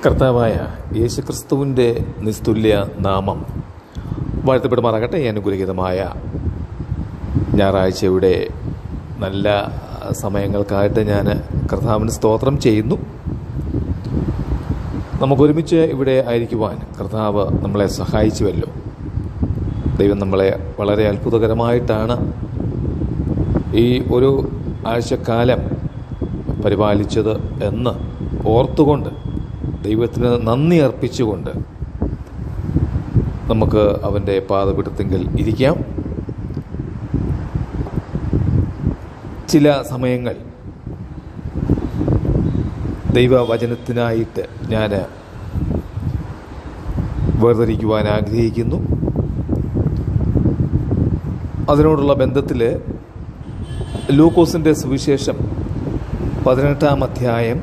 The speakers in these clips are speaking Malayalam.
കർത്താവായ യേശുക്രിസ്തുവിൻ്റെ നിസ്തുല്യ നാമം വാഴ്ത്തപ്പെടുമാറാകട്ടെ. അനുഗ്രഹീതമായ ഞായറാഴ്ചയുടെ നല്ല സമയങ്ങൾക്കായിട്ട് ഞാൻ കർത്താവിന് സ്തോത്രം ചെയ്യുന്നു. നമുക്കൊരുമിച്ച് ഇവിടെ ആയിരിക്കുവാൻ കർത്താവ് നമ്മളെ സഹായിച്ചുവല്ലോ. ദൈവം നമ്മളെ വളരെ അത്ഭുതകരമായിട്ടാണ് ഈ ഒരു ആഴ്ചക്കാലം പരിപാലിച്ചത് എന്ന് ഓർത്തുകൊണ്ട് ദൈവത്തിന് നന്ദി അർപ്പിച്ചുകൊണ്ട് നമുക്ക് അവൻ്റെ പാദപീഠത്തിങ്കൽ ഇരിക്കാം. ചില സമയങ്ങൾ ദൈവവചനത്തിനായിട്ട് ഞാൻ വേർതിരിക്കുവാൻ ആഗ്രഹിക്കുന്നു. അതിനോടുള്ള ബന്ധത്തിൽ ലൂക്കോസിൻ്റെ സുവിശേഷം 18-ാം അധ്യായം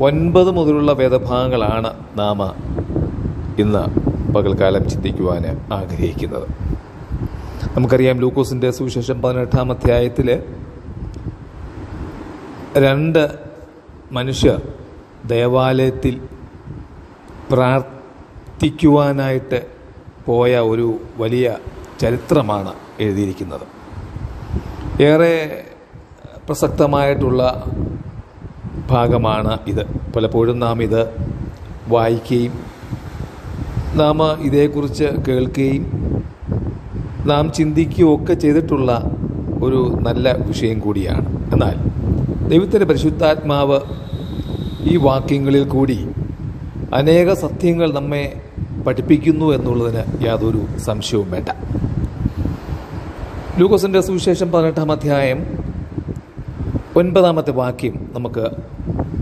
9 മുതലുള്ള വേദഭാഗങ്ങളാണ് നാം ഇന്ന് പകൽക്കാലം ചിന്തിക്കുവാൻ ആഗ്രഹിക്കുന്നത്. നമുക്കറിയാം, ലൂക്കോസിൻ്റെ സുവിശേഷം 18-ാം അധ്യായത്തിൽ 2 മനുഷ്യർ ദേവാലയത്തിൽ പ്രാർത്ഥിക്കുവാനായിട്ട് പോയ ഒരു വലിയ ചരിത്രമാണ് എഴുതിയിരിക്കുന്നത്. ഏറെ പ്രസക്തമായിട്ടുള്ള ഭാഗമാണ് ഇത്. പലപ്പോഴും നാം ഇത് വായിക്കുകയും നാം ഇതേക്കുറിച്ച് കേൾക്കുകയും നാം ചിന്തിക്കുകയും ഒക്കെ ചെയ്തിട്ടുള്ള ഒരു നല്ല വിഷയം കൂടിയാണ്. എന്നാൽ ദൈവത്തിൻ്റെ പരിശുദ്ധാത്മാവ് ഈ വാക്യങ്ങളിൽ കൂടി അനേക സത്യങ്ങൾ നമ്മെ പഠിപ്പിക്കുന്നു എന്നുള്ളതിന് യാതൊരു സംശയവും വേണ്ട. ലൂക്കോസിൻ്റെ സുവിശേഷം 18-ാം അധ്യായം 9-ാമത്തെ വാക്യം നമുക്ക്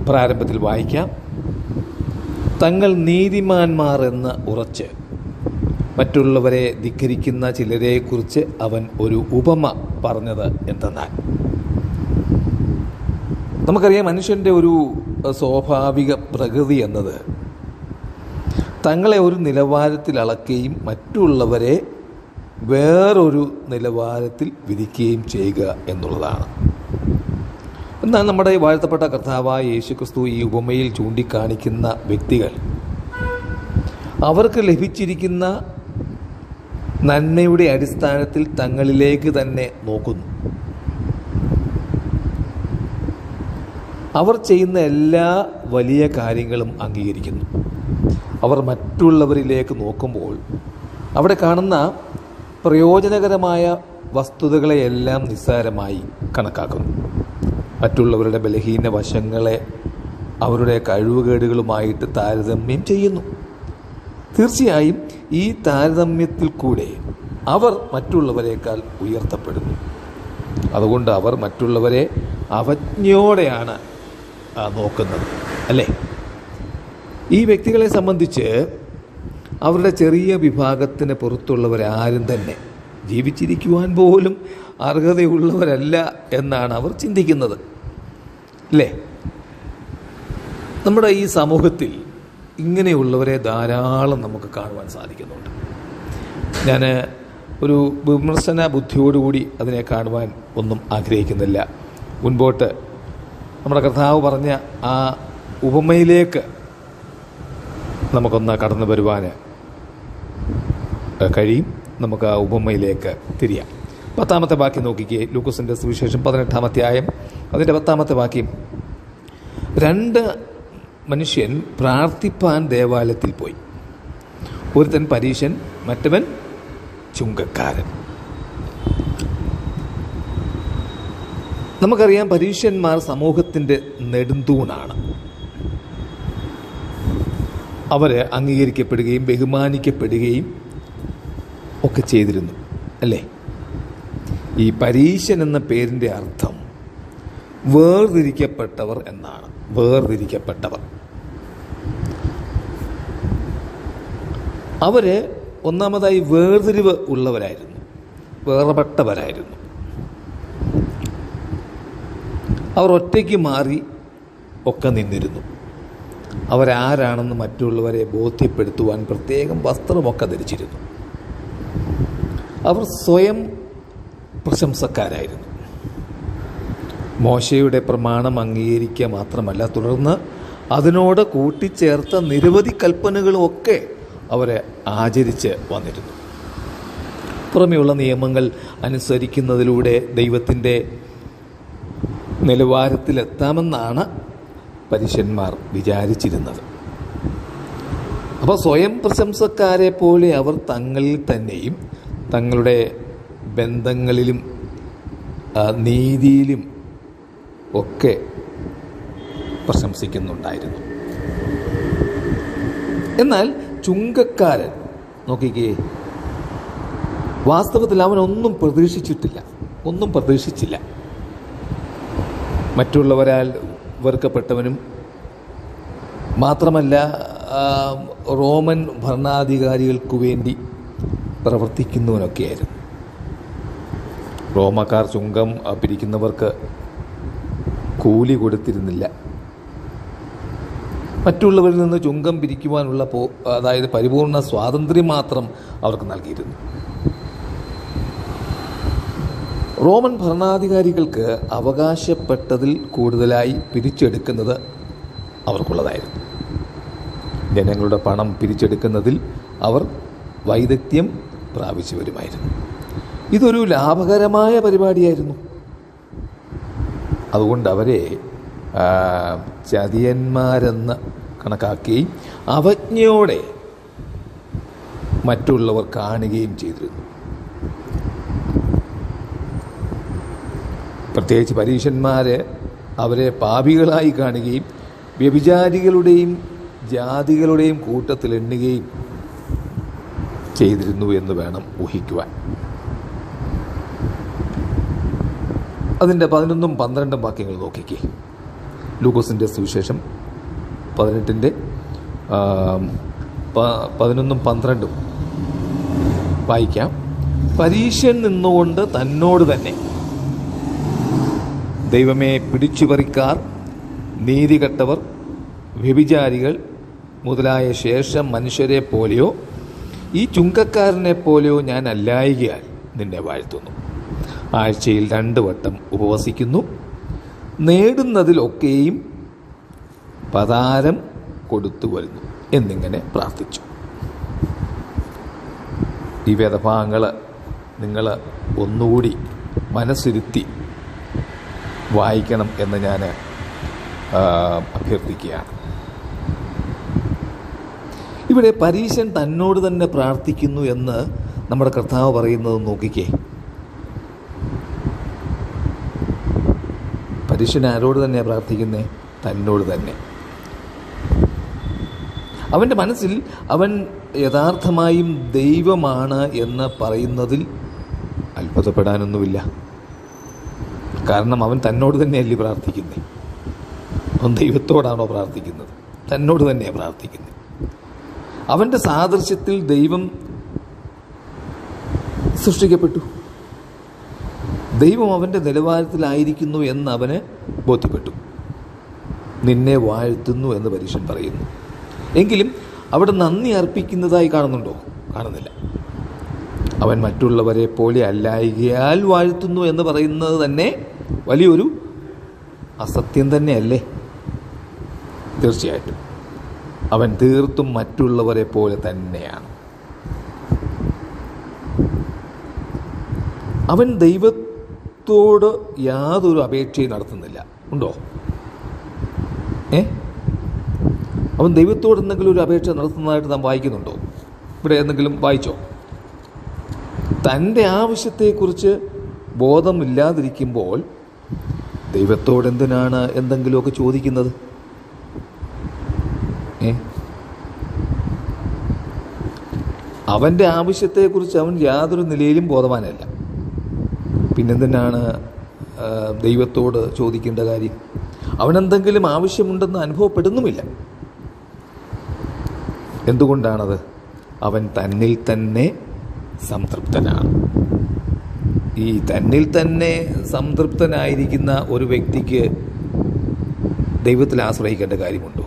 പ്രാരംഭത്തിൽ വായിക്കാം. തങ്ങൾ നീതിമാന്മാർ എന്ന് ഉറച്ച് മറ്റുള്ളവരെ ധിക്കരിക്കുന്ന ചിലരെക്കുറിച്ച് അവൻ ഒരു ഉപമ പറഞ്ഞത് എന്തെന്നാൽ, നമുക്കറിയാം, മനുഷ്യൻ്റെ ഒരു സ്വാഭാവിക പ്രകൃതി എന്നത് തങ്ങളെ ഒരു നിലവാരത്തിൽ അളക്കുകയും മറ്റുള്ളവരെ വേറൊരു നിലവാരത്തിൽ വിധിക്കുകയും ചെയ്യുക എന്നുള്ളതാണ്. എന്നാൽ നമ്മുടെ വാഴ്ത്തപ്പെട്ട കർത്താവായ യേശുക്രിസ്തു ഈ ഉപമയിൽ ചൂണ്ടിക്കാണിക്കുന്ന വ്യക്തികൾ അവർക്ക് ലഭിച്ചിരിക്കുന്ന നന്മയുടെ അടിസ്ഥാനത്തിൽ തങ്ങളിലേക്ക് തന്നെ നോക്കുന്നു. അവർ ചെയ്യുന്ന എല്ലാ വലിയ കാര്യങ്ങളും അംഗീകരിക്കുന്നു. അവർ മറ്റുള്ളവരിലേക്ക് നോക്കുമ്പോൾ അവിടെ കാണുന്ന പ്രയോജനകരമായ വസ്തുതകളെയെല്ലാം നിസ്സാരമായി കണക്കാക്കുന്നു. മറ്റുള്ളവരുടെ ബലഹീന വശങ്ങളെ അവരുടെ കഴിവുകേടുകളുമായിട്ട് താരതമ്യം ചെയ്യുന്നു. തീർച്ചയായും ഈ താരതമ്യത്തിൽ കൂടെ അവർ മറ്റുള്ളവരെക്കാൾ ഉയർത്തപ്പെടുന്നു. അതുകൊണ്ട് അവർ മറ്റുള്ളവരെ അവജ്ഞയോടെയാണ് നോക്കുന്നത്, അല്ലേ? ഈ വ്യക്തികളെ സംബന്ധിച്ച് അവരുടെ ചെറിയ വിഭാഗത്തിന് പുറത്തുള്ളവരാരും തന്നെ ജീവിച്ചിരിക്കുവാൻ പോലും അർഹതയുള്ളവരല്ല എന്നാണ് അവർ ചിന്തിക്കുന്നത്, അല്ലേ? നമ്മുടെ ഈ സമൂഹത്തിൽ ഇങ്ങനെയുള്ളവരെ ധാരാളം നമുക്ക് കാണുവാൻ സാധിക്കുന്നുണ്ട്. ഞാൻ ഒരു വിമർശന ബുദ്ധിയോടുകൂടി അതിനെ കാണുവാൻ ഒന്നും ആഗ്രഹിക്കുന്നില്ല. മുൻപോട്ട് നമ്മുടെ കർത്താവ് പറഞ്ഞ ആ ഉപമയിലേക്ക് നമുക്കൊന്ന് കടന്നു വരുവാൻ കഴിയും. നമുക്ക് ആ ഉപമയിലേക്ക് തിരിയാം. 10-ാമത്തെ വാക്യം നോക്കിക്കേ. ലൂക്കോസിൻ്റെ സുവിശേഷം 18-ാം അധ്യായം അതിൻ്റെ 10-ാമത്തെ വാക്യം. 2 മനുഷ്യൻ പ്രാർത്ഥിപ്പാൻ ദേവാലയത്തിൽ പോയി. ഒരുത്തൻ പരീശൻ, മറ്റവൻ ചുങ്കക്കാരൻ. നമുക്കറിയാം, പരീശന്മാർ സമൂഹത്തിൻ്റെ നെടുന്തൂണാണ്. അവർ അംഗീകരിക്കപ്പെടുകയും ബഹുമാനിക്കപ്പെടുകയും ഒക്കെ ചെയ്തിരുന്നു, അല്ലേ? ഈ പരീശൻ എന്ന പേരിൻ്റെ അർത്ഥം വേർതിരിക്കപ്പെട്ടവർ എന്നാണ്. വേർതിരിക്കപ്പെട്ടവർ. അവർ ഒന്നാമതായി വേർതിരിവ് ഉള്ളവരായിരുന്നു, വേർപെട്ടവരായിരുന്നു. അവർ ഒറ്റയ്ക്ക് മാറി ഒക്കെ നിന്നിരുന്നു. അവരാരാണെന്ന് മറ്റുള്ളവരെ ബോധ്യപ്പെടുത്തുവാൻ പ്രത്യേകം വസ്ത്രമൊക്കെ ധരിച്ചിരുന്നു. അവർ സ്വയം പ്രശംസക്കാരായിരുന്നു. മോശയുടെ പ്രമാണം അംഗീകരിക്കുക മാത്രമല്ല, തുടർന്ന് അതിനോട് കൂട്ടിച്ചേർത്ത നിരവധി കൽപ്പനകളുമൊക്കെ അവരെ ആചരിച്ച് വന്നിരുന്നു. പുറമെയുള്ള നിയമങ്ങൾ അനുസരിക്കുന്നതിലൂടെ ദൈവത്തിൻ്റെ നിലവാരത്തിലെത്താമെന്നാണ് പരീശന്മാർ വിചാരിച്ചിരുന്നത്. അപ്പോൾ സ്വയം പ്രശംസക്കാരെ പോലെ അവർ തങ്ങളിൽ തന്നെയും തങ്ങളുടെ ബന്ധങ്ങളിലും നീതിയിലും ഒക്കെ പ്രശംസിക്കുന്നുണ്ടായിരുന്നു. എന്നാൽ ചുങ്കക്കാരൻ നോക്കിക്കേ, വാസ്തവത്തിൽ അവനൊന്നും പ്രതീക്ഷിച്ചില്ല. മറ്റുള്ളവരാൽ വെറുക്കപ്പെട്ടവനും മാത്രമല്ല റോമൻ ഭരണാധികാരികൾക്കു വേണ്ടി പ്രവർത്തിക്കുന്നവനൊക്കെയായിരുന്നു. റോമക്കാർ ചുങ്കം പിരിക്കുന്നവർക്ക് കൂലി കൊടുത്തിരുന്നില്ല. മറ്റുള്ളവരിൽ നിന്ന് ചുങ്കം പിരിക്കുവാനുള്ള അതായത് പരിപൂർണ സ്വാതന്ത്ര്യം മാത്രം അവർക്ക് നൽകിയിരുന്നു. റോമൻ ഭരണാധികാരികൾക്ക് അവകാശപ്പെട്ടതിൽ കൂടുതലായി പിരിച്ചെടുക്കുന്നത് അവർക്കുള്ളതായിരുന്നു. ജനങ്ങളുടെ പണം പിരിച്ചെടുക്കുന്നതിൽ അവർ വൈദഗ്ധ്യം പ്രാപിച്ചു വരുമായിരുന്നു. ഇതൊരു ലാഭകരമായ പരിപാടിയായിരുന്നു. അതുകൊണ്ട് അവരെ ചതിയന്മാരെന്ന് കണക്കാക്കുകയും അവജ്ഞയോടെ മറ്റുള്ളവർ കാണുകയും ചെയ്തിരുന്നു. പ്രത്യേകിച്ച് പരീശന്മാർ അവരെ പാപികളായി കാണുകയും വ്യഭിചാരികളുടെയും ജാതികളുടെയും കൂട്ടത്തിൽ എണ്ണുകയും ചെയ്തിരുന്നു എന്ന് വേണം ഊഹിക്കുവാൻ. അതിൻ്റെ 11ഉം 12ഉം വാക്യങ്ങൾ നോക്കിക്കേ. ലൂക്കോസിൻ്റെ സുവിശേഷം 18-ന്റെ 11ഉം 12ഉം വായിക്കാം. പരീശൻ നിന്നുകൊണ്ട് തന്നോട് തന്നെ, ദൈവമേ, പിടിച്ചുപറിക്കാർ, നീതികെട്ടവർ, വ്യഭിചാരികൾ മുതലായ ശേഷം മനുഷ്യരെ പോലെയോ ഈ ചുങ്കക്കാരനെ പോലെയോ ഞാൻ അല്ലായികയാൽ നിന്നെ വാഴ്ത്തുന്നു. ആഴ്ചയിൽ 2 വട്ടം ഉപവസിക്കുന്നു, നേടുന്നതിലൊക്കെയും പതാരം കൊടുത്തു വരുന്നു എന്നിങ്ങനെ പ്രാർത്ഥിച്ചു. ഈ വേദഭാഗങ്ങൾ നിങ്ങൾ ഒന്നുകൂടി മനസ്സിരുത്തി വായിക്കണം എന്ന് ഞാൻ അഭ്യർത്ഥിക്കുകയാണ്. ഇവിടെ പരീശൻ തന്നോട് തന്നെ പ്രാർത്ഥിക്കുന്നു എന്ന് നമ്മുടെ കർത്താവ് പറയുന്നത് നോക്കിക്കേ. പരീശൻ ആരോട് തന്നെയാണ് പ്രാർത്ഥിക്കുന്നത്? തന്നോട് തന്നെ. അവൻ്റെ മനസ്സിൽ അവൻ യഥാർത്ഥമായും ദൈവമാണ് എന്ന് പറയുന്നതിൽ അത്ഭുതപ്പെടാനൊന്നുമില്ല. കാരണം അവൻ തന്നോട് തന്നെയല്ലേ പ്രാർത്ഥിക്കുന്നത്. അവൻ ദൈവത്തോടാണോ പ്രാർത്ഥിക്കുന്നത്? തന്നോട് തന്നെയാണ് പ്രാർത്ഥിക്കുന്നത്. അവൻ്റെ സാദൃശ്യത്തിൽ ദൈവം സൃഷ്ടിക്കപ്പെട്ടു. ദൈവം അവൻ്റെ നിലവാരത്തിലായിരിക്കുന്നു എന്ന് അവന് ബോധ്യപ്പെട്ടു. നിന്നെ വാഴ്ത്തുന്നു എന്ന് പരീശൻ പറയുന്നു. എങ്കിലും അവിടെ നന്ദി അർപ്പിക്കുന്നതായി കാണുന്നുണ്ടോ? കാണുന്നില്ല. അവൻ മറ്റുള്ളവരെ പോലെ അല്ലായികയാൽ വാഴ്ത്തുന്നു എന്ന് പറയുന്നത് തന്നെ വലിയൊരു അസത്യം തന്നെയല്ലേ? തീർച്ചയായിട്ടും അവൻ തീർത്തും മറ്റുള്ളവരെ പോലെ തന്നെയാണ്. അവൻ ദൈവത്തോട് യാതൊരു അപേക്ഷയും നടത്തുന്നില്ല. ഉണ്ടോ? അവൻ ദൈവത്തോട് എന്തെങ്കിലും ഒരു അപേക്ഷ നടത്തുന്നതായിട്ട് നാം വായിക്കുന്നുണ്ടോ? ഇവിടെ എന്തെങ്കിലും വായിച്ചോ? തൻ്റെ ആവശ്യത്തെക്കുറിച്ച് ബോധമില്ലാതിരിക്കുമ്പോൾ ദൈവത്തോട് എന്തിനാണ് എന്തെങ്കിലുമൊക്കെ ചോദിക്കുന്നത്? അവൻ്റെ ആവശ്യത്തെക്കുറിച്ച് അവൻ യാതൊരു നിലയിലും ബോധവാനല്ല. പിന്നെന്തിനാണ് ദൈവത്തോട് ചോദിക്കേണ്ട കാര്യം? അവനെന്തെങ്കിലും ആവശ്യമുണ്ടെന്ന് അനുഭവപ്പെടുന്നുമില്ല. എന്തുകൊണ്ടാണത്? അവൻ തന്നിൽ തന്നെ സംതൃപ്തനാണ്. ഈ തന്നിൽ തന്നെ സംതൃപ്തനായിരിക്കുന്ന ഒരു വ്യക്തിക്ക് ദൈവത്തിൽ ആശ്രയിക്കേണ്ട കാര്യമുണ്ടോ?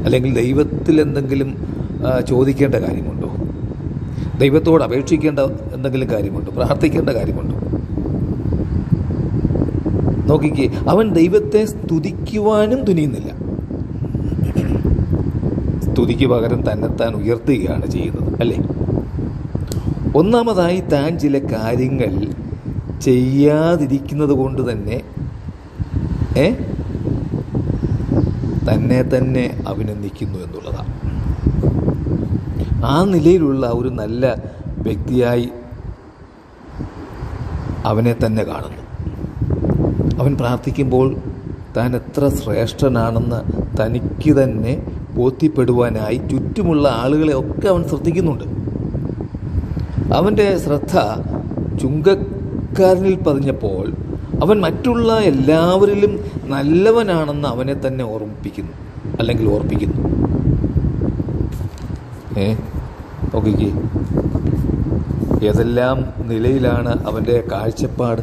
അല്ലെങ്കിൽ ദൈവത്തിൽ എന്തെങ്കിലും ചോദിക്കേണ്ട കാര്യമുണ്ടോ? ദൈവത്തോട് അപേക്ഷിക്കേണ്ട എന്തെങ്കിലും കാര്യമുണ്ടോ? പ്രാർത്ഥിക്കേണ്ട കാര്യമുണ്ടോ? നോക്കിക്കേ, അവൻ ദൈവത്തെ സ്തുതിക്കുവാനും തുനിയുന്നില്ല. സ്തുതിക്ക് പകരം തന്നെത്താൻ ഉയർത്തുകയാണ് ചെയ്യുന്നത്, അല്ലേ? ഒന്നാമതായി, താൻ ചില കാര്യങ്ങൾ ചെയ്യാതിരിക്കുന്നത് കൊണ്ട് തന്നെ തന്നെ അഭിനന്ദിക്കുന്നു എന്നുള്ളതാണ്. ആ നിലയിലുള്ള ഒരു നല്ല വ്യക്തിയായി അവനെ തന്നെ കാണുന്നു. അവൻ പ്രാർത്ഥിക്കുമ്പോൾ താൻ എത്ര ശ്രേഷ്ഠനാണെന്ന് തനിക്ക് തന്നെ ബോധ്യപ്പെടുവാനായി ചുറ്റുമുള്ള ആളുകളെ ഒക്കെ അവൻ ശ്രദ്ധിക്കുന്നുണ്ട്. അവൻ്റെ ശ്രദ്ധ ചുങ്കക്കാരനിൽ പതിഞ്ഞപ്പോൾ അവൻ മറ്റുള്ള എല്ലാവരിലും നല്ലവനാണെന്ന് അവനെ തന്നെ ഓർമ്മിപ്പിക്കുന്നു, അല്ലെങ്കിൽ ഓർപ്പിക്കുന്നു. നോക്കിക്കേ, ഏതെല്ലാം നിലയിലാണ് അവൻ്റെ കാഴ്ചപ്പാട്,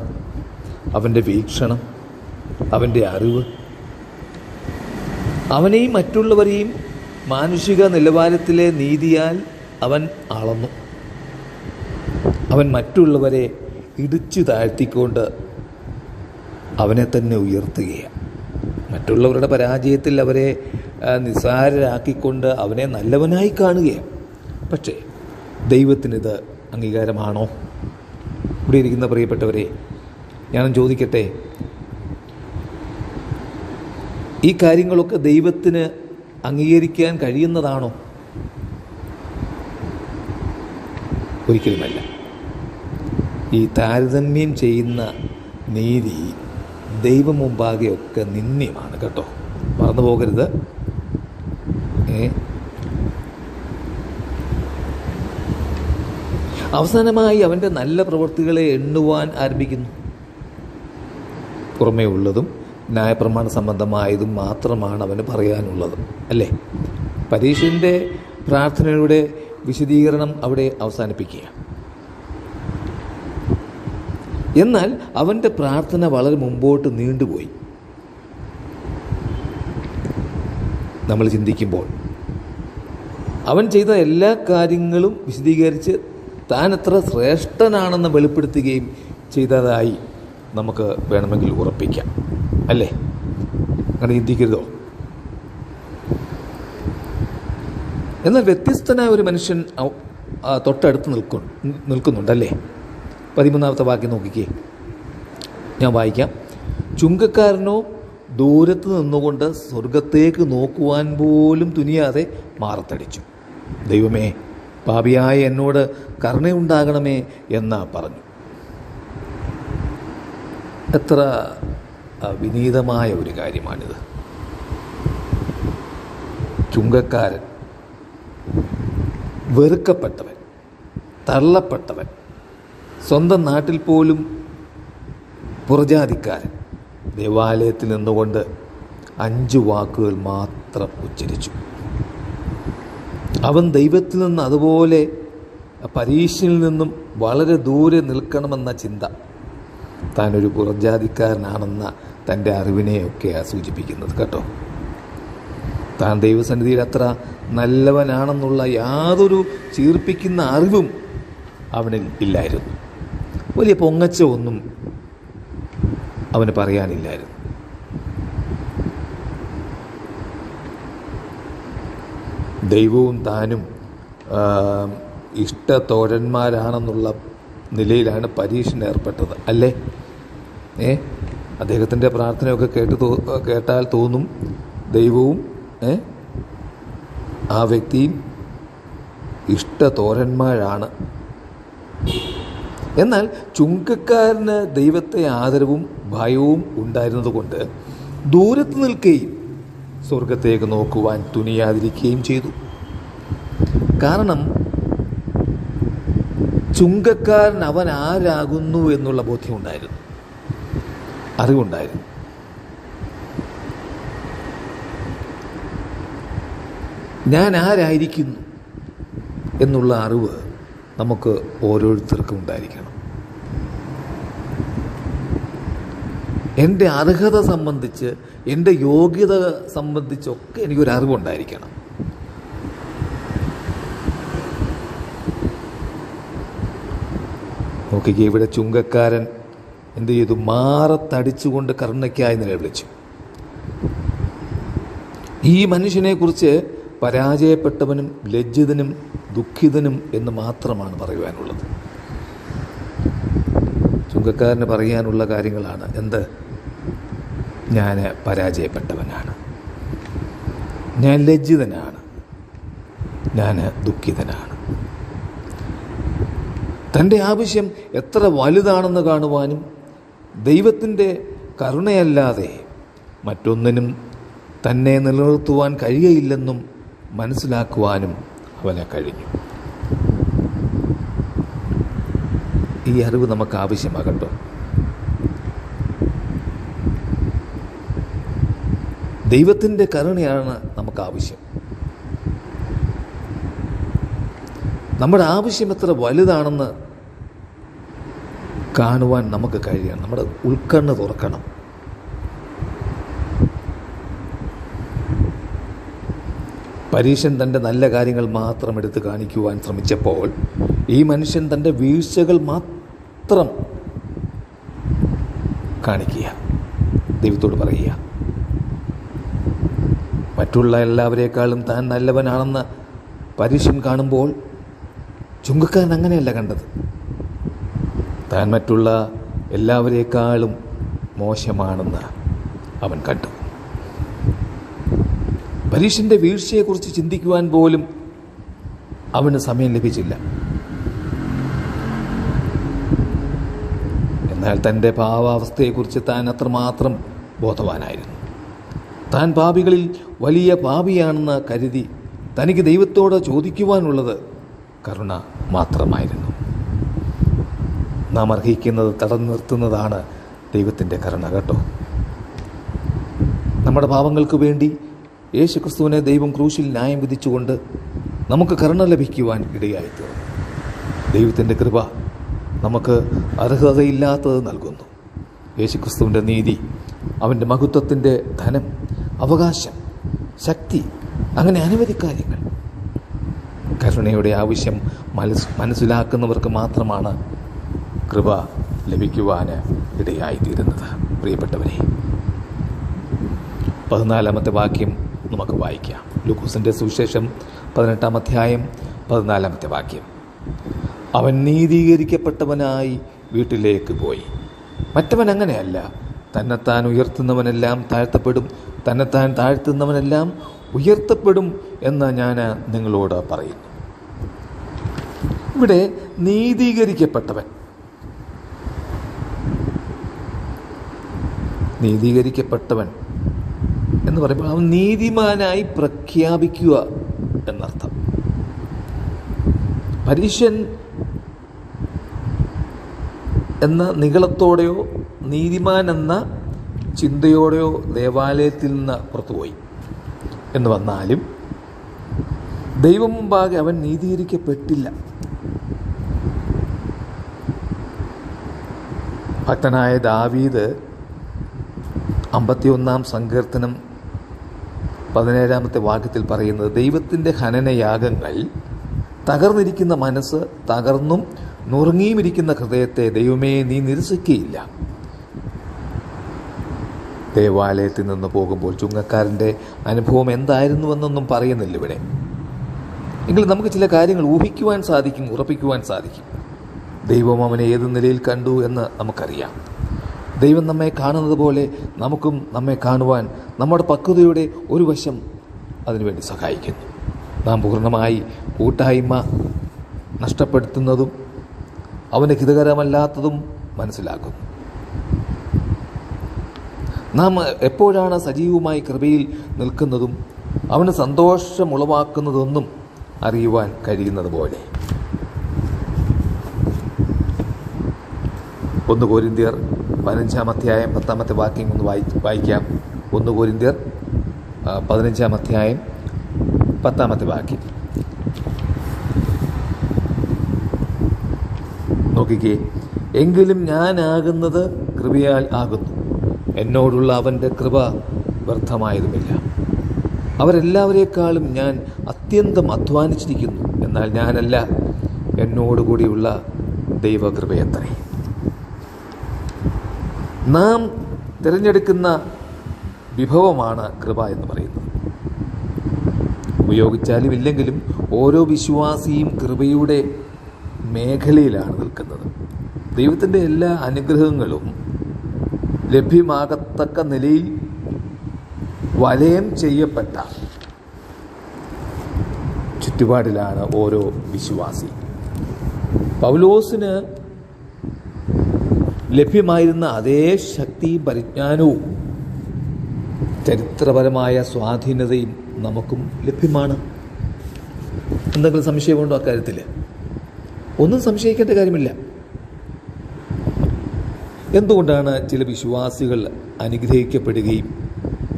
അവൻ്റെ വീക്ഷണം, അവൻ്റെ അറിവ്. അവനെയും മറ്റുള്ളവരെയും മാനുഷിക നിലവാരത്തിലെ നീതിയാൽ അവൻ അളന്നു. അവൻ മറ്റുള്ളവരെ ഇടിച്ചു താഴ്ത്തിക്കൊണ്ട് അവനെ തന്നെ ഉയർത്തുകയാണ്. മറ്റുള്ളവരുടെ പരാജയത്തിൽ അവരെ നിസ്സാരരാക്കിക്കൊണ്ട് അവനെ നല്ലവനായി കാണുകയാണ്. പക്ഷേ ദൈവത്തിനിത് അംഗീകാരമാണോ? ഇവിടെ ഇരിക്കുന്ന പ്രിയപ്പെട്ടവരെ, ഞാൻ ചോദിക്കട്ടെ, ഈ കാര്യങ്ങളൊക്കെ ദൈവത്തിന് അംഗീകരിക്കാൻ കഴിയുന്നതാണോ? ഒരിക്കലുമല്ല. ഈ താരതമ്യം ചെയ്യുന്ന നീതി ദൈവം മുമ്പാകെയൊക്കെ നിന്ദ്യമാണ് കേട്ടോ, മറന്നു പോകരുത്. അവസാനമായി അവൻ്റെ നല്ല പ്രവൃത്തികളെ എണ്ണുവാൻ ആരംഭിക്കുന്നു. പുറമേ ഉള്ളതും ന്യായപ്രമാണ സംബന്ധമായതും മാത്രമാണ് അവന് പറയാനുള്ളത്, അല്ലേ? പരീശൻ്റെ പ്രാർത്ഥനയുടെ വിശദീകരണം അവിടെ അവസാനിപ്പിക്കുക. എന്നാൽ അവൻ്റെ പ്രാർത്ഥന വളരെ മുമ്പോട്ട് നീണ്ടുപോയി. നമ്മൾ ചിന്തിക്കുമ്പോൾ അവൻ ചെയ്ത എല്ലാ കാര്യങ്ങളും വിശദീകരിച്ച് താൻ എത്ര ശ്രേഷ്ഠനാണെന്ന് വെളിപ്പെടുത്തുകയും ചെയ്തതായി നമുക്ക് വേണമെങ്കിൽ ഉറപ്പിക്കാം, അല്ലേ? അങ്ങനെ ചിന്തിക്കരുതോ? എന്നാൽ വ്യത്യസ്തനായ ഒരു മനുഷ്യൻ തൊട്ടടുത്ത് നിൽക്കുന്നുണ്ടല്ലേ? 13ാമത്തെ വാക്യം നോക്കിക്കേ, ഞാൻ വായിക്കാം. ചുങ്കക്കാരനോ ദൂരത്ത് നിന്നുകൊണ്ട് സ്വർഗത്തേക്ക് നോക്കുവാൻ പോലും തുനിയാതെ മാറത്തടിച്ചു. ദൈവമേ, പാപിയായ എന്നോട് കരുണയുണ്ടാകണമേ എന്ന് പറഞ്ഞു. എത്ര വിനീതമായ ഒരു കാര്യമാണിത്. ചുങ്കക്കാരൻ, വെറുക്കപ്പെട്ടവൻ, തള്ളപ്പെട്ടവൻ, സ്വന്തം നാട്ടിൽ പോലും പുറജാതിക്കാരൻ, ദേവാലയത്തിൽ നിന്നുകൊണ്ട് 5 വാക്കുകൾ മാത്രം ഉച്ചരിച്ചു. അവൻ ദൈവത്തിൽ നിന്ന്, അതുപോലെ പരീക്ഷയിൽ നിന്നും വളരെ ദൂരെ നിൽക്കണമെന്ന ചിന്ത, താനൊരു പുറജാതിക്കാരനാണെന്ന തൻ്റെ അറിവിനെയൊക്കെയാണ് സൂചിപ്പിക്കുന്നത് കേട്ടോ. താൻ ദൈവസന്നിധിയിൽ അത്ര നല്ലവനാണെന്നുള്ള യാതൊരു ചീർപ്പിക്കുന്ന അറിവും അവനിൽ ഇല്ലായിരുന്നു. വലിയ പൊങ്ങച്ച ഒന്നും അവന് പറയാനില്ലായിരുന്നു. ദൈവവും താനും ഇഷ്ടത്തോഴന്മാരാണെന്നുള്ള നിലയിലാണ് പരീക്ഷന് ഏർപ്പെട്ടത്, അല്ലേ? അദ്ദേഹത്തിൻ്റെ പ്രാർത്ഥനയൊക്കെ കേട്ടാൽ തോന്നും ദൈവവും ആ വ്യക്തിയും ഇഷ്ടത്തോഴന്മാരാണ്. എന്നാൽ ചുങ്കക്കാരന് ദൈവത്തെ ആദരവും ഭയവും ഉണ്ടായിരുന്നതുകൊണ്ട് ദൂരത്ത് നിൽക്കുകയും സ്വർഗത്തേക്ക് നോക്കുവാൻ തുനിയാതിരിക്കുകയും ചെയ്തു. കാരണം ചുങ്കക്കാരൻ അവൻ ആരാകുന്നു എന്നുള്ള ബോധ്യമുണ്ടായിരുന്നു, അറിവുണ്ടായിരുന്നു. ഞാൻ ആരായിരിക്കുന്നു എന്നുള്ള അറിവ് നമുക്ക് ഓരോരുത്തർക്കും ഉണ്ടായിരിക്കണം. എൻ്റെ അർഹത സംബന്ധിച്ച്, എൻ്റെ യോഗ്യത സംബന്ധിച്ചൊക്കെ എനിക്കൊരറിവുണ്ടായിരിക്കണം. നോക്കിക്കേ, ഇവിടെ ചുങ്കക്കാരൻ എന്ത് ചെയ്തു? മാറത്തടിച്ചുകൊണ്ട് കരുണയ്ക്കായി നിലവിളിച്ചു. ഈ മനുഷ്യനെക്കുറിച്ച് പരാജയപ്പെട്ടവനും ലജ്ജിതനും ദുഃഖിതനും എന്ന് മാത്രമാണ് പറയുവാനുള്ളത്. ചുങ്കക്കാരന് പറയാനുള്ള കാര്യങ്ങളാണ് എന്ത്? ഞാൻ പരാജയപ്പെട്ടവനാണ്, ഞാൻ ലജ്ജിതനാണ്, ഞാൻ ദുഃഖിതനാണ്. തൻ്റെ ആവശ്യം എത്ര വലുതാണെന്ന് കാണുവാനും ദൈവത്തിൻ്റെ കരുണയല്ലാതെ മറ്റൊന്നിനും തന്നെ നിലനിർത്തുവാൻ കഴിയയില്ലെന്നും മനസ്സിലാക്കുവാനും അവന് കഴിഞ്ഞു. ഈ അറിവ് നമുക്ക് ആവശ്യമാകട്ടോ. ദൈവത്തിൻ്റെ കരുണയാണ് നമുക്ക് ആവശ്യം. നമ്മുടെ ആവശ്യം എത്ര വലുതാണെന്ന് കാണുവാൻ നമുക്ക് കഴിയണം. നമ്മുടെ ഉൾക്കണ്ണ് തുറക്കണം. പരീശൻ തൻ്റെ നല്ല കാര്യങ്ങൾ മാത്രം എടുത്ത് കാണിക്കുവാൻ ശ്രമിച്ചപ്പോൾ ഈ മനുഷ്യൻ തൻ്റെ വീഴ്ചകൾ മാത്രം കാണിക്കുക, ദൈവത്തോട് പറയുക. മറ്റുള്ള എല്ലാവരേക്കാളും താൻ നല്ലവനാണെന്ന് പരീശൻ കാണുമ്പോൾ ചുങ്കക്കാരൻ അങ്ങനെയല്ല കണ്ടത്. താൻ മറ്റുള്ള എല്ലാവരേക്കാളും മോശമാണെന്ന് അവൻ കണ്ടു. പരീശൻ്റെ വീഴ്ചയെക്കുറിച്ച് ചിന്തിക്കുവാൻ പോലും അവന് സമയം ലഭിച്ചില്ല. എന്നാൽ തൻ്റെ പാവാവസ്ഥയെക്കുറിച്ച് താൻ അത്രമാത്രം ബോധവാനായിരുന്നു. താൻ പാപികളിൽ വലിയ പാപിയാണെന്ന് കരുതി തനിക്ക് ദൈവത്തോട് ചോദിക്കുവാനുള്ളത് കരുണ മാത്രമായിരുന്നു. നാം അർഹിക്കുന്നത് തടഞ്ഞു നിർത്തുന്നതാണ് ദൈവത്തിൻ്റെ കരുണ കേട്ടോ. നമ്മുടെ പാപങ്ങൾക്ക് വേണ്ടി യേശുക്രിസ്തുവിനെ ദൈവം ക്രൂശിൽ ന്യായം വിധിച്ചുകൊണ്ട് നമുക്ക് കരുണ ലഭിക്കുവാൻ ഇടയായിത്തീർന്നു. ദൈവത്തിൻ്റെ കൃപ നമുക്ക് അർഹതയില്ലാത്തത് നൽകുന്നു. യേശുക്രിസ്തുവിൻ്റെ നീതി, അവൻ്റെ മഹത്വത്തിൻ്റെ ധനം, അവകാശം, ശക്തി, അങ്ങനെ അനവധി കാര്യങ്ങൾ. കരുണയുടെ ആവശ്യം മനസ്സിലാക്കുന്നവർക്ക് മാത്രമാണ് കൃപ ലഭിക്കുവാൻ ഇടയായിത്തീരുന്നത്. പ്രിയപ്പെട്ടവരെ, 14-ാമത്തെ വാക്യം നമുക്ക് വായിക്കാം. ലൂക്കോസിൻ്റെ സുവിശേഷം 18-ാം അധ്യായം 14-ാമത്തെ വാക്യം. അവൻ നീതീകരിക്കപ്പെട്ടവനായി വീട്ടിലേക്ക് പോയി. മറ്റവൻ അങ്ങനെയല്ല. തന്നെത്താൻ ഉയർത്തുന്നവനെല്ലാം താഴ്ത്തപ്പെടും, തന്നെത്താൻ താഴ്ത്തുന്നവനെല്ലാം ഉയർത്തപ്പെടും എന്ന് ഞാൻ നിങ്ങളോട് പറയുന്നു. ഇവിടെ നീതീകരിക്കപ്പെട്ടവൻ എന്ന് പറയുമ്പോൾ അവൻ നീതിമാനായി പ്രഖ്യാപിക്കുക എന്നർത്ഥം. പരീശൻ എന്ന നിഗളത്തോടെയോ നീതിമാൻ എന്ന ചിന്തയോടെയോ ദേവാലയത്തിൽ നിന്ന് പുറത്തുപോയി എന്ന് വന്നാലും ദൈവം മുമ്പാകെ അവൻ നീതീകരിക്കപ്പെട്ടില്ല. ഭക്തനായ ദാവീദ് 51-ാം സങ്കീർത്തനം 17-ാമത്തെ വാക്യത്തിൽ പറയുന്നത്, ദൈവത്തിൻ്റെ ഹനനയാഗങ്ങൾ തകർന്നിരിക്കുന്ന മനസ്സ്, തകർന്നും നുറുങ്ങിയുമിരിക്കുന്ന ഹൃദയത്തെ ദൈവമേ നീ നിരസിക്കുകയില്ല. ദേവാലയത്തിൽ നിന്ന് പോകുമ്പോൾ ചുങ്കക്കാരൻ്റെ അനുഭവം എന്തായിരുന്നുവെന്നൊന്നും പറയുന്നില്ല ഇവിടെ. എങ്കിലും നമുക്ക് ചില കാര്യങ്ങൾ ഊഹിക്കുവാൻ സാധിക്കും, ഉറപ്പിക്കുവാൻ സാധിക്കും. ദൈവം അവനെ ഏത് നിലയിൽ കണ്ടു എന്ന് നമുക്കറിയാം. ദൈവം നമ്മെ കാണുന്നത് പോലെ നമുക്കും നമ്മെ കാണുവാൻ നമ്മുടെ പക്വതയുടെ ഒരു വശം അതിനുവേണ്ടി സഹായിക്കുന്നു. നാം പൂർണ്ണമായി കൂട്ടായ്മ നഷ്ടപ്പെടുത്തുന്നതും അവന് ഹിതകരമല്ലാത്തതും മനസ്സിലാക്കുന്നു. നാം എപ്പോഴാണ് സജീവമായി കൃപയിൽ നിൽക്കുന്നതും അവന് സന്തോഷമുളവാക്കുന്നതൊന്നും അറിയുവാൻ കഴിയുന്നത് പോലെ. 1 കൊരിന്ത്യർ 15-ാം അധ്യായം 10-ാമത്തെ വാക്യം ഒന്ന് വായിക്കാം. 1 കൊരിന്ത്യർ 15-ാം അധ്യായം 10-ാമത്തെ വാക്യം നോക്കിക്കേ. എങ്കിലും ഞാനാകുന്നത് കൃപയാൽ ആകുന്നു, എന്നോടുള്ള അവൻ്റെ കൃപ വ്യർത്ഥമായതുമില്ല. അവരെല്ലാവരേക്കാളും ഞാൻ അത്യന്തം അധ്വാനിച്ചിരിക്കുന്നു, എന്നാൽ ഞാനല്ല, എന്നോടുകൂടിയുള്ള ദൈവകൃപയത്രേ. നാം തിരഞ്ഞെടുക്കുന്ന വിഭവമാണ് കൃപ എന്ന് പറയുന്നത്. ഉപയോഗിച്ചാലും ഇല്ലെങ്കിലും ഓരോ വിശ്വാസിയും കൃപയുടെ മേഖലയിലാണ് നിൽക്കുന്നത്. ദൈവത്തിൻ്റെ എല്ലാ അനുഗ്രഹങ്ങളും ലഭ്യമാകത്തക്ക നിലയിൽ വലയം ചെയ്യപ്പെട്ട ചുറ്റുപാടിലാണ് ഓരോ വിശ്വാസി. പൗലോസിന് ലഭ്യമായിരുന്ന അതേ ശക്തിയും പരിജ്ഞാനവും ചരിത്രപരമായ സ്വാധീനതയും നമുക്കും ലഭ്യമാണ്. എന്തെങ്കിലും സംശയമുണ്ടോ അക്കാര്യത്തിൽ? ഒന്നും സംശയിക്കേണ്ട കാര്യമില്ല. എന്തുകൊണ്ടാണ് ചില വിശ്വാസികൾ അനുഗ്രഹിക്കപ്പെടുകയും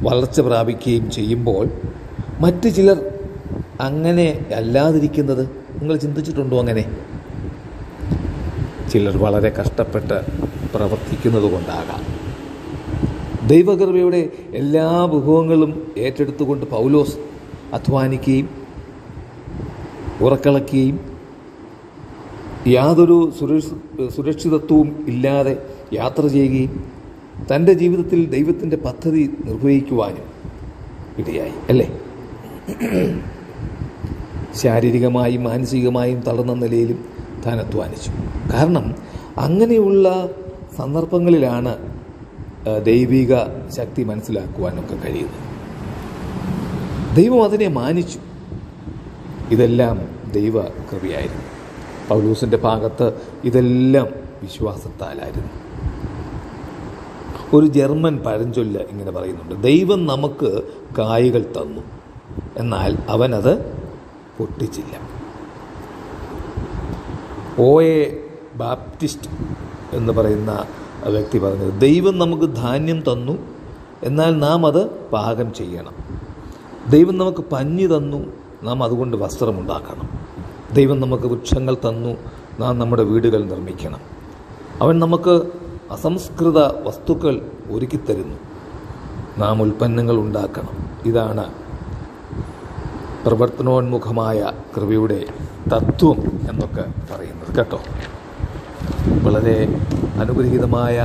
വളർച്ച പ്രാപിക്കുകയും ചെയ്യുമ്പോൾ മറ്റു ചിലർ അങ്ങനെ അല്ലാതിരിക്കുന്നത്? നിങ്ങൾ ചിന്തിച്ചിട്ടുണ്ടോ അങ്ങനെ? ചിലർ വളരെ കഷ്ടപ്പെട്ട് പ്രവർത്തിക്കുന്നത് കൊണ്ടാകാം. ദൈവകൃപയുടെ എല്ലാ വിഭവങ്ങളും ഏറ്റെടുത്തുകൊണ്ട് പൗലോസ് അധ്വാനിക്കുകയും ഉറക്കളക്കുകയും യാതൊരു സുരക്ഷിതത്വവും ഇല്ലാതെ യാത്ര ചെയ്യുകയും തൻ്റെ ജീവിതത്തിൽ ദൈവത്തിൻ്റെ പദ്ധതി നിർവഹിക്കുവാനും ഇടയായി, അല്ലേ? ശാരീരികമായും മാനസികമായും തളർന്ന നിലയിലും താൻ അധ്വാനിച്ചു. കാരണം അങ്ങനെയുള്ള സന്ദർഭങ്ങളിലാണ് ദൈവിക ശക്തി മനസ്സിലാക്കുവാനൊക്കെ കഴിയുന്നത്. ദൈവം അതിനെ മാനിച്ചു. ഇതെല്ലാം ദൈവ കൃപയായിരുന്നു. പൗലോസിൻ്റെ ഭാഗത്ത് ഇതെല്ലാം വിശ്വാസത്താലായിരുന്നു. ഒരു ജർമ്മൻ പഴഞ്ചൊല്ല് ഇങ്ങനെ പറയുന്നുണ്ട്: ദൈവം നമുക്ക് കായ്കൾ തന്നു, എന്നാൽ അവനത് പൊട്ടിച്ചില്ല. OA ബാപ്റ്റിസ്റ്റ് എന്ന് പറയുന്ന വ്യക്തി പറഞ്ഞത്: ദൈവം നമുക്ക് ധാന്യം തന്നു, എന്നാൽ നാം അത് പാകം ചെയ്യണം. ദൈവം നമുക്ക് പഞ്ഞി തന്നു, നാം അതുകൊണ്ട് വസ്ത്രമുണ്ടാക്കണം. ദൈവം നമുക്ക് വൃക്ഷങ്ങൾ തന്നു, നാം നമ്മുടെ വീടുകൾ നിർമ്മിക്കണം. അവൻ നമുക്ക് അസംസ്കൃത വസ്തുക്കൾ ഒരുക്കിത്തരുന്നു, നാം ഉൽപ്പന്നങ്ങൾ ഉണ്ടാക്കണം. ഇതാണ് പ്രവർത്തനോന്മുഖമായ കൃപയുടെ തത്വം എന്നൊക്കെ പറയുന്നത് കേട്ടോ. വളരെ അനുഗ്രഹീതമായ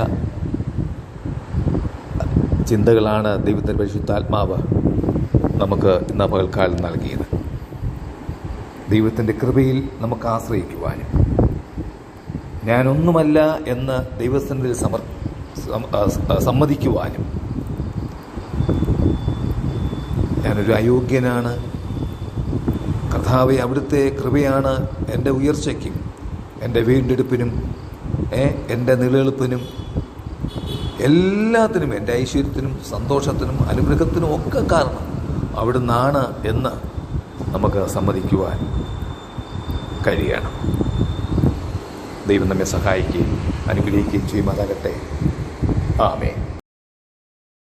ചിന്തകളാണ് ദൈവത്തിൻ്റെ പരിശുദ്ധാത്മാവ് നമുക്ക് ഇന്ന് പകൽക്കാലം നൽകിയത്. ദൈവത്തിൻ്റെ കൃപയിൽ നമുക്ക് ആശ്രയിക്കുവാനും ഞാനൊന്നുമല്ല എന്ന് ദൈവസന്നിധിയിൽ സമ്മതിക്കുവാനും, ഞാനൊരു അയോഗ്യനാണ്, കർത്താവേ അവിടുത്തെ കൃപയാണ് എൻ്റെ ഉയർച്ചയ്ക്കും എൻ്റെ വീണ്ടെടുപ്പിനും എൻ്റെ നിലനിൽപ്പിനും എല്ലാത്തിനും, എൻ്റെ ഐശ്വര്യത്തിനും സന്തോഷത്തിനും അനുഗ്രഹത്തിനും ഒക്കെ കാരണം അവിടുന്നാണ് എന്ന് നമുക്ക് സമ്മതിക്കുവാൻ കഴിയണം. ദൈവം നമ്മെ സഹായിക്കുകയും അനുഗ്രഹിക്കുകയും ചെയ്യുമാറാകട്ടെ. ആമേൻ.